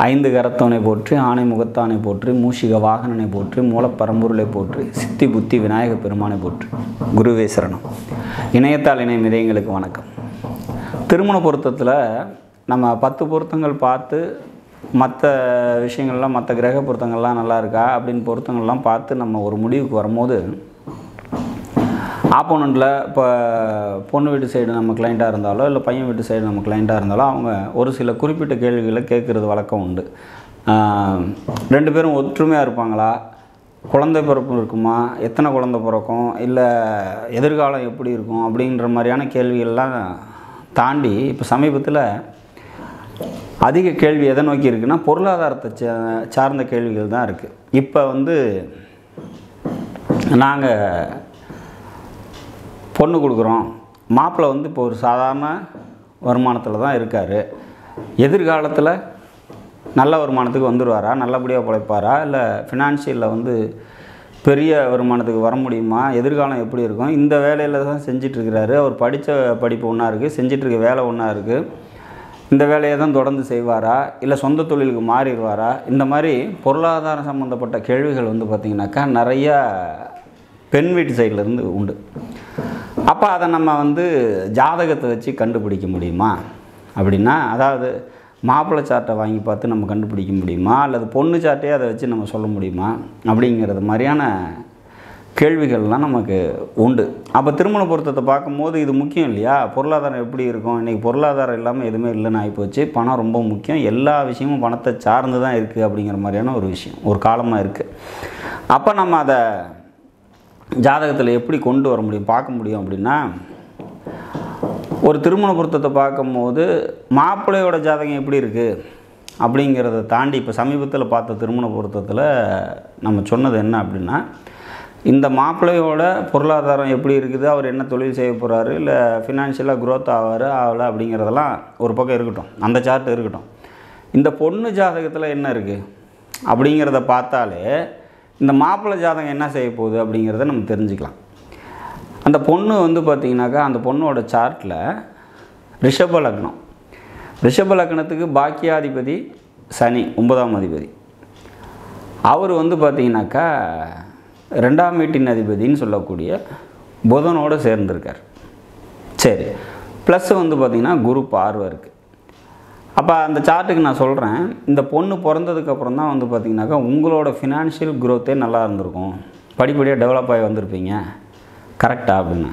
ஐந்து கரத்தவனை போற்றி, ஆணை முகத்தானை போற்றி, மூஷிக வாகனனை போற்றி, மூலப்பரம்பொருளை போற்றி, சித்தி புத்தி விநாயக பெருமானை போற்றி. குருவே சரணம். இணையத்தால் இணையம் இதயங்களுக்கு வணக்கம். திருமண பொருத்தத்தில் நம்ம 10 பொருத்தங்கள் பார்த்து மற்ற விஷயங்கள்லாம், மற்ற கிரக பொருத்தங்கள்லாம் நல்லா இருக்கா அப்படின்னு பொருத்தங்கள்லாம் பார்த்து நம்ம ஒரு முடிவுக்கு வரும்போது, ஆப்போனண்ட்டில் இப்போ பொண்ணு வீட்டு சைடு நம்ம கிளைண்ட்டாக இருந்தாலோ இல்லை பையன் வீட்டு சைடு நம்ம கிளைண்ட்டாக இருந்தாலோ அவங்க ஒரு சில குறிப்பிட்ட கேள்விகளை கேட்குறது வழக்கம் உண்டு. 2 பேரும் ஒற்றுமையாக இருப்பாங்களா, குழந்தை பிறப்பு இருக்குமா, எத்தனை குழந்தை பிறக்கும், இல்லை எதிர்காலம் எப்படி இருக்கும் அப்படின்ற மாதிரியான கேள்விகள்லாம் தாண்டி இப்போ சமீபத்தில் அதிக கேள்வி எதை நோக்கி இருக்குன்னா பொருளாதாரத்தை சார்ந்த கேள்விகள் தான் இருக்குது. இப்போ நாங்கள் பொண்ணு கொடுக்குறோம், மாப்பிள்ளை இப்போ ஒரு சாதாரண வருமானத்தில் தான் இருக்கார், எதிர்காலத்தில் நல்ல வருமானத்துக்கு வந்துடுவாரா, நல்லபடியாக பிழைப்பாரா, இல்லை ஃபினான்ஷியலில் பெரிய வருமானத்துக்கு வர முடியுமா, எதிர்காலம் எப்படி இருக்கும், இந்த வேலையில் தான் செஞ்சிட்ருக்கிறாரு, அவர் படித்த படிப்பு ஒன்றா இருக்குது, செஞ்சிட்ருக்க வேலை ஒன்றா இருக்குது, இந்த வேலையை தான் தொடர்ந்து செய்வாரா, இல்லை சொந்த தொழிலுக்கு மாறிடுவாரா, இந்த மாதிரி பொருளாதாரம் சம்மந்தப்பட்ட கேள்விகள் பார்த்திங்கனாக்கா நிறையா பெண் வீட்டு சைட்லேருந்து உண்டு. அப்போ அதை நம்ம ஜாதகத்தை வச்சு கண்டுபிடிக்க முடியுமா அப்படின்னா, அதாவது மாப்பிள்ளை சார்ட்டை வாங்கி பார்த்து நம்ம கண்டுபிடிக்க முடியுமா, அல்லது பொண்ணு சார்ட்டையே அதை வச்சு நம்ம சொல்ல முடியுமா அப்படிங்கிறது மாதிரியான கேள்விகள்லாம் நமக்கு உண்டு. அப்போ திருமண பொருத்தத்தை பார்க்கும்போது இது முக்கியம் இல்லையா, பொருளாதாரம் எப்படி இருக்கும், இன்றைக்கி பொருளாதாரம் இல்லாமல் எதுவுமே இல்லைன்னு ஆகிப்போச்சு, பணம் ரொம்ப முக்கியம், எல்லா விஷயமும் பணத்தை சார்ந்து தான் இருக்குது அப்படிங்கிற மாதிரியான ஒரு விஷயம் ஒரு காலமாக இருக்குது. அப்போ நம்ம அதை ஜாதகத்தில் எப்படி கொண்டு வர முடியும், பார்க்க முடியும் அப்படின்னா, ஒரு திருமண பொருத்தத்தை பார்க்கும்போது மாப்பிள்ளையோட ஜாதகம் எப்படி இருக்குது அப்படிங்கிறத தாண்டி இப்போ சமீபத்தில் பார்த்த திருமண பொருத்தத்தில் நம்ம சொன்னது என்ன அப்படின்னா, இந்த மாப்பிள்ளையோட பொருளாதாரம் எப்படி இருக்குது, அவர் என்ன தொழில் செய்ய போகிறாரு, இல்லை ஃபினான்ஷியலாக க்ரோத் ஆகலை அப்படிங்கிறதெல்லாம் ஒரு பக்கம் இருக்கட்டும், அந்த சார்ட் இருக்கட்டும். இந்த பொண்ணு ஜாதகத்தில் என்ன இருக்குது அப்படிங்கிறத பார்த்தாலே இந்த மாப்பிள்ளை ஜாதகம் என்ன செய்ய போகுது அப்படிங்கிறத நம்ம தெரிஞ்சுக்கலாம். அந்த பொண்ணு பார்த்திங்கனாக்கா அந்த பொண்ணோட சார்ட்டில் ரிஷப லக்னம், ரிஷப லக்னத்துக்கு பாக்கியாதிபதி சனி 9ஆம் அதிபதி, அவர் பார்த்திங்கனாக்கா 2ஆம் வீட்டின் அதிபதின்னு சொல்லக்கூடிய புதனோடு சேர்ந்துருக்கார். சரி, ப்ளஸ் பார்த்திங்கன்னா குரு பார்வை இருக்குது. அப்போ அந்த சார்ட்டுக்கு நான் சொல்கிறேன், இந்த பொண்ணு பிறந்ததுக்கப்புறம் தான் பார்த்திங்கனாக்கா உங்களோட ஃபினான்ஷியல் க்ரோத்தே நல்லா இருந்திருக்கும், படிப்படியாக டெவலப் ஆகி வந்திருப்பீங்க, கரெக்டாக அப்படின்னு.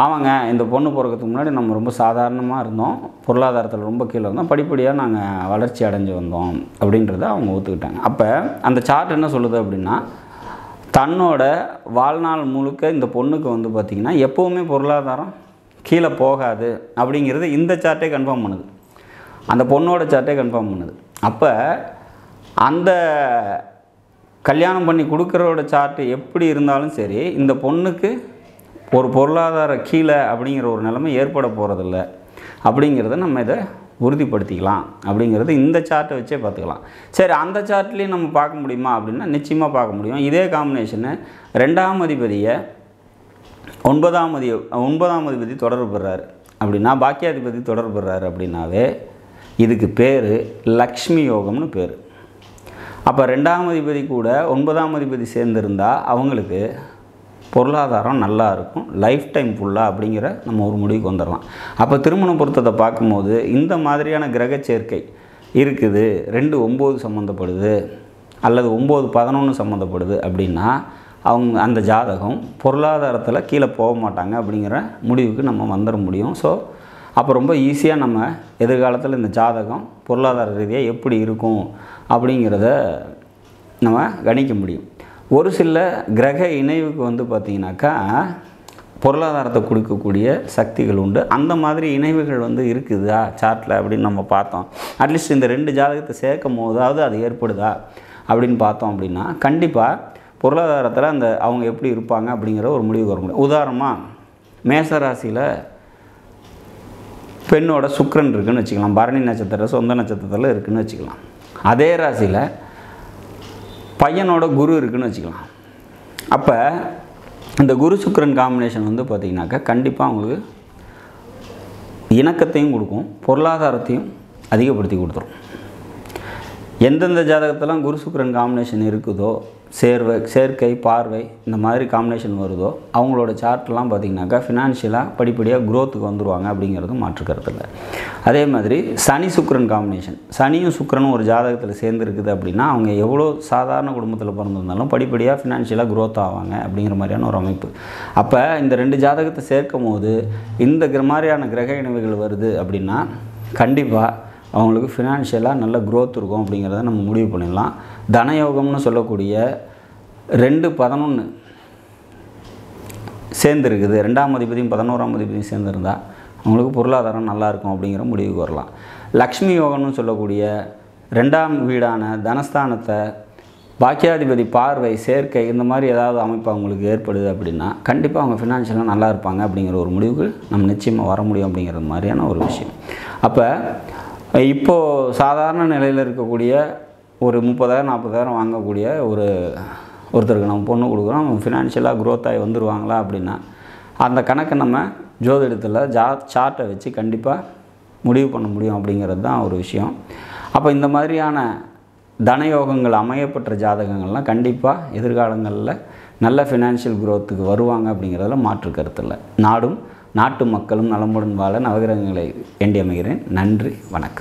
ஆமாங்க, இந்த பொண்ணு பிறக்கிறதுக்கு முன்னாடி நம்ம ரொம்ப சாதாரணமாக இருந்தோம், பொருளாதாரத்தில் ரொம்ப கீழே இருந்தோம், படிப்படியாக நாங்கள் வளர்ச்சி அடைஞ்சு வந்தோம் அப்படின்றத அவங்க ஒத்துக்கிட்டாங்க. அப்போ அந்த சார்ட் என்ன சொல்லுது அப்படின்னா, தன்னோட வாழ்நாள் முழுக்க இந்த பொண்ணுக்கு பார்த்திங்கன்னா எப்போவுமே பொருளாதாரம் கீழே போகாது அப்படிங்கிறது இந்த சார்ட்டே கன்ஃபார்ம் பண்ணுது, அந்த பொண்ணோட சார்ட்டே கன்ஃபார்ம் பண்ணுது. அப்போ அந்த கல்யாணம் பண்ணி கொடுக்குறோட சார்ட்டு எப்படி இருந்தாலும் சரி, இந்த பொண்ணுக்கு ஒரு பொருளாதார கீழே அப்படிங்கிற ஒரு நிலைமை ஏற்பட போகிறதில்ல அப்படிங்கிறத நம்ம இதை உறுதிப்படுத்திக்கலாம் அப்படிங்கிறது இந்த சார்ட்டை வச்சே பார்த்துக்கலாம். சரி, அந்த சார்ட்லேயும் நம்ம பார்க்க முடியுமா அப்படின்னா நிச்சயமாக பார்க்க முடியும். இதே காம்பினேஷனு 2ஆம் அதிபதியை 9ஆம் அதிபதி தொடர்பு பெறாரு அப்படின்னா, பாக்கியாதிபதி தொடர்பு பெறாரு அப்படின்னாவே இதுக்கு பேர் லக்ஷ்மி யோகம்னு பேர். அப்போ 2ஆம் அதிபதி கூட 9ஆம் அதிபதி சேர்ந்துருந்தால் அவங்களுக்கு பொருளாதாரம் நல்லா இருக்கும் லைஃப் டைம் ஃபுல்லாக அப்படிங்கிற நம்ம ஒரு முடிவுக்கு வந்துடலாம். அப்போ திருமண பொருத்தத்தை பார்க்கும்போது இந்த மாதிரியான கிரக சேர்க்கை இருக்குது, 2-9 சம்மந்தப்படுது அல்லது 9-11 சம்மந்தப்படுது அப்படின்னா அவங்க அந்த ஜாதகம் பொருளாதாரத்தில் கீழே போக மாட்டாங்க அப்படிங்கிற முடிவுக்கு நம்ம வந்துட முடியும். ஸோ அப்போ ரொம்ப ஈஸியாக நம்ம எதிர்காலத்தில் இந்த ஜாதகம் பொருளாதார ரீதியாக எப்படி இருக்கும் அப்படிங்கிறத நம்ம கணிக்க முடியும். ஒரு சில கிரக இணைவுக்கு பார்த்திங்கனாக்கா பொருளாதாரத்தை கொடுக்கக்கூடிய சக்திகள் உண்டு. அந்த மாதிரி இணைவுகள் இருக்குதா சார்ட்டில் அப்படின்னு நம்ம பார்த்தோம். அட்லீஸ்ட் இந்த 2 ஜாதகத்தை சேர்க்கும் போதாவது அது ஏற்படுதா அப்படின்னு பார்த்தோம் அப்படின்னா கண்டிப்பாக பொருளாதாரத்தில் அவங்க எப்படி இருப்பாங்க அப்படிங்கிற ஒரு முடிவு வர முடியும். உதாரணமாக மேசராசியில் பெண்ணோட சுக்கிரன் இருக்குதுன்னு வச்சுக்கலாம், பரணி நட்சத்திரம் சொந்த நட்சத்திரத்தில் இருக்குதுன்னு வச்சுக்கலாம். அதே ராசியில் பையனோட குரு இருக்குதுன்னு வச்சுக்கலாம். அப்போ இந்த குரு சுக்கிரன் காம்பினேஷன் பார்த்திங்கனாக்கா கண்டிப்பாக அவங்களுக்கு இணக்கத்தையும் கொடுக்கும், பொருளாதாரத்தையும் அதிகப்படுத்தி கொடுத்துரும். எந்தெந்த ஜாதகத்தெல்லாம் குரு சுக்கிரன் காம்பினேஷன் இருக்குதோ, சேர்க்கை, பார்வை இந்த மாதிரி காம்பினேஷன் வருதோ அவங்களோட சார்ட்லாம் பார்த்திங்கனாக்கா ஃபினான்ஷியலாக படிப்படியாக க்ரோத்துக்கு வந்துடுவாங்க அப்படிங்கிறது மாற்று கருத்து இல்லை. அதே மாதிரி சனி சுக்கிரன் காம்பினேஷன், சனியும் சுக்கிரனும் ஒரு ஜாதகத்தில் சேர்ந்துருக்குது அப்படின்னா அவங்க எவ்வளோ சாதாரண குடும்பத்தில் பிறந்திருந்தாலும் படிப்படியாக ஃபினான்ஷியலாக க்ரோத் ஆவாங்க அப்படிங்கிற மாதிரியான ஒரு அமைப்பு. அப்போ இந்த 2 ஜாதகத்தை சேர்க்கும் போது இந்த மாதிரியான கிரக இணைவுகள் வருது அப்படின்னா கண்டிப்பாக அவங்களுக்கு ஃபினான்ஷியலாக நல்ல க்ரோத் இருக்கும் அப்படிங்கிறத நம்ம முடிவு பண்ணிடலாம். தனயோகம்னு சொல்லக்கூடிய 2-11 சேர்ந்துருக்குது, 2ஆம் அதிபதியும் 11ஆம் அதிபதியும் சேர்ந்துருந்தால் அவங்களுக்கு பொருளாதாரம் நல்லாயிருக்கும் அப்படிங்கிற முடிவுக்கு வரலாம். லக்ஷ்மி யோகம்னு சொல்லக்கூடிய 2ஆம் வீடான தனஸ்தானத்தை பாக்கியாதிபதி பார்வை, சேர்க்கை இந்த மாதிரி ஏதாவது அமைப்பு அவங்களுக்கு ஏற்படுது அப்படின்னா கண்டிப்பாக அவங்க ஃபினான்ஷியலாக நல்லா இருப்பாங்க அப்படிங்கிற ஒரு முடிவுக்கு நம்ம நிச்சயமாக வர முடியும் அப்படிங்கிற மாதிரியான ஒரு விஷயம். அப்போ இப்போது சாதாரண நிலையில் இருக்கக்கூடிய ஒரு 30,000-40,000 வாங்கக்கூடிய ஒருத்தருக்கு நம்ம பொண்ணு கொடுக்குறோம், ஃபினான்ஷியலாக க்ரோத் ஆகி வந்துடுவாங்களா அப்படின்னா அந்த கணக்கை நம்ம ஜோதிடத்தில் சார்ட்டை வச்சு கண்டிப்பாக முடிவு பண்ண முடியும் அப்படிங்கிறது தான் ஒரு விஷயம். அப்போ இந்த மாதிரியான தனயோகங்கள் அமையப்பட்ட ஜாதகங்கள்லாம் கண்டிப்பாக எதிர்காலங்களில் நல்ல ஃபினான்ஷியல் க்ரோத்துக்கு வருவாங்க அப்படிங்கிறதுல மாற்று கருத்து இல்லை. நாடும் நாட்டு மக்களும் நலமுடன் வாழ நவகிரகங்களை வேண்டி அமைகிறேன். நன்றி, வணக்கம்.